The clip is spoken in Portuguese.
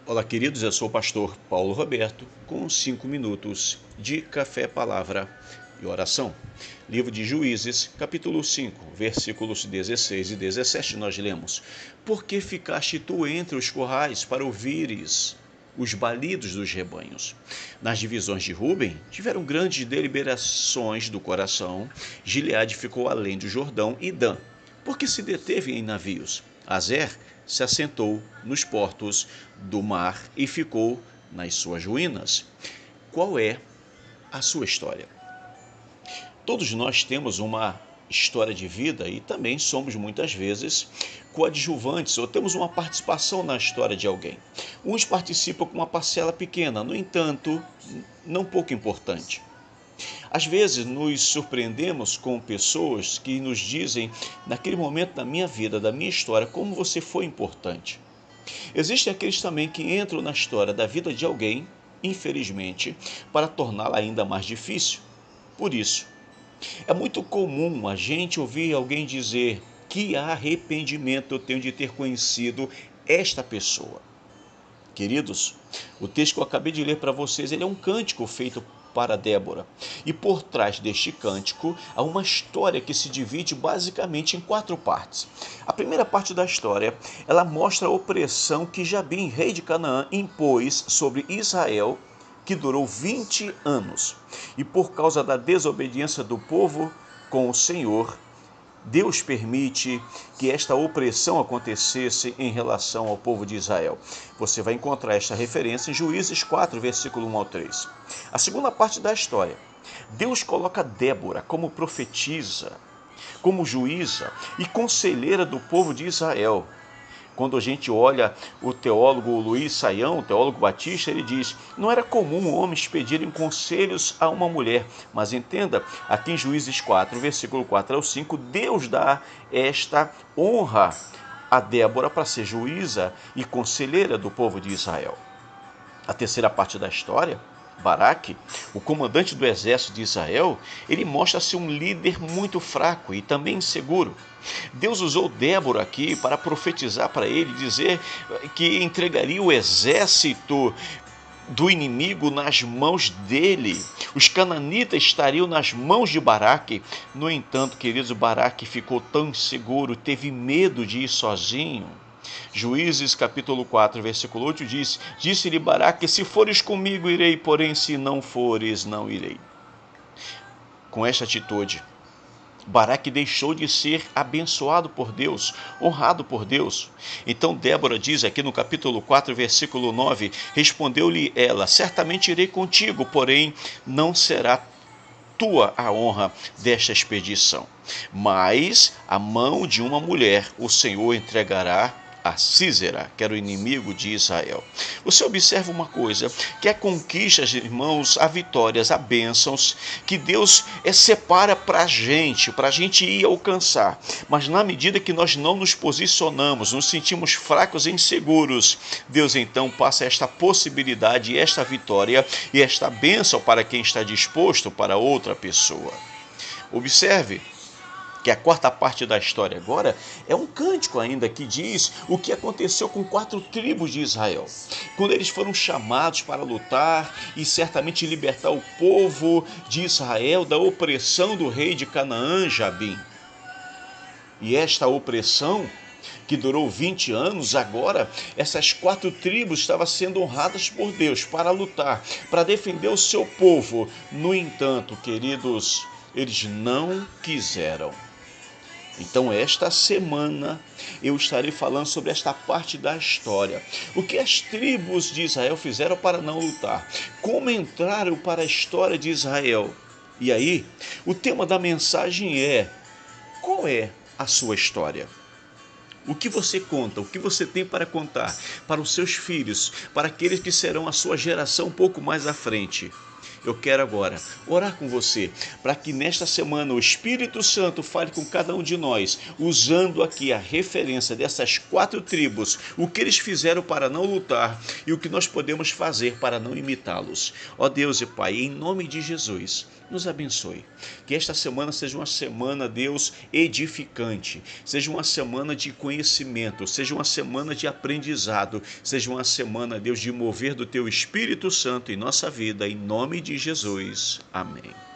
Olá, queridos, eu sou o pastor Paulo Roberto, com 5 minutos de café, palavra e oração. Livro de Juízes, capítulo 5, versículos 16 e 17, nós lemos: Por que ficaste tu entre os currais para ouvires os balidos dos rebanhos? Nas divisões de Ruben, tiveram grandes deliberações do coração. Gileade ficou além do Jordão e Dan, porque se deteve em navios. Azer se assentou nos portos do mar e ficou nas suas ruínas. Qual é a sua história? Todos nós temos uma história de vida e também somos muitas vezes coadjuvantes ou temos uma participação na história de alguém. Uns participam com uma parcela pequena, no entanto, não pouco importante. Às vezes nos surpreendemos com pessoas que nos dizem, naquele momento da minha vida, da minha história, como você foi importante. Existem aqueles também que entram na história da vida de alguém, infelizmente, para torná-la ainda mais difícil. Por isso, é muito comum a gente ouvir alguém dizer: que arrependimento eu tenho de ter conhecido esta pessoa. Queridos, o texto que eu acabei de ler para vocês, ele é um cântico feito para Débora. E por trás deste cântico há uma história que se divide basicamente em 4 partes. A primeira parte da história, ela mostra a opressão que Jabim, rei de Canaã, impôs sobre Israel, que durou 20 anos. E por causa da desobediência do povo com o Senhor, Deus permite que esta opressão acontecesse em relação ao povo de Israel. Você vai encontrar esta referência em Juízes 4, versículo 1 ao 3. A segunda parte da história. Deus coloca Débora como profetisa, como juíza e conselheira do povo de Israel. Quando a gente olha o teólogo Luiz Saião, o teólogo batista, ele diz: não era comum homens pedirem conselhos a uma mulher, mas entenda, aqui em Juízes 4, versículo 4 ao 5, Deus dá esta honra a Débora para ser juíza e conselheira do povo de Israel. A terceira parte da história, Baraque, o comandante do exército de Israel, ele mostra-se um líder muito fraco e também inseguro. Deus usou Débora aqui para profetizar para ele, dizer que entregaria o exército do inimigo nas mãos dele. Os cananitas estariam nas mãos de Baraque. No entanto, queridos, Baraque ficou tão inseguro, teve medo de ir sozinho. Juízes capítulo 4, versículo 8 diz: Disse-lhe Baraque: se fores comigo, irei, porém se não fores, não irei. Com esta atitude, Baraque deixou de ser abençoado por Deus, honrado por Deus. Então Débora diz aqui no capítulo 4, versículo 9, respondeu-lhe ela: certamente irei contigo, porém não será tua a honra desta expedição, mas a mão de uma mulher o Senhor entregará a Sísera, que era o inimigo de Israel. Você observa uma coisa, que a conquistas, irmãos, há vitórias, há bênçãos, que Deus separa para a gente ir alcançar. Mas na medida que nós não nos posicionamos, nos sentimos fracos e inseguros, Deus então passa esta possibilidade, esta vitória e esta bênção para quem está disposto, para outra pessoa. Observe que a quarta parte da história agora é um cântico ainda que diz o que aconteceu com 4 tribos de Israel, quando eles foram chamados para lutar e certamente libertar o povo de Israel da opressão do rei de Canaã, Jabim. E esta opressão, que durou 20 anos, agora essas 4 tribos estavam sendo honradas por Deus para lutar, para defender o seu povo. No entanto, queridos, eles não quiseram. Então, esta semana eu estarei falando sobre esta parte da história. O que as tribos de Israel fizeram para não lutar? Como entraram para a história de Israel? E aí, o tema da mensagem é: qual é a sua história? O que você conta, o que você tem para contar para os seus filhos, para aqueles que serão a sua geração um pouco mais à frente? Eu quero agora orar com você, para que nesta semana o Espírito Santo fale com cada um de nós, usando aqui a referência dessas 4 tribos, o que eles fizeram para não lutar e o que nós podemos fazer para não imitá-los. Ó Deus e Pai, em nome de Jesus, nos abençoe. Que esta semana seja uma semana, Deus, edificante, seja uma semana de conhecimento, seja uma semana de aprendizado, seja uma semana, Deus, de mover do Teu Espírito Santo em nossa vida, em nome de Jesus. Amém.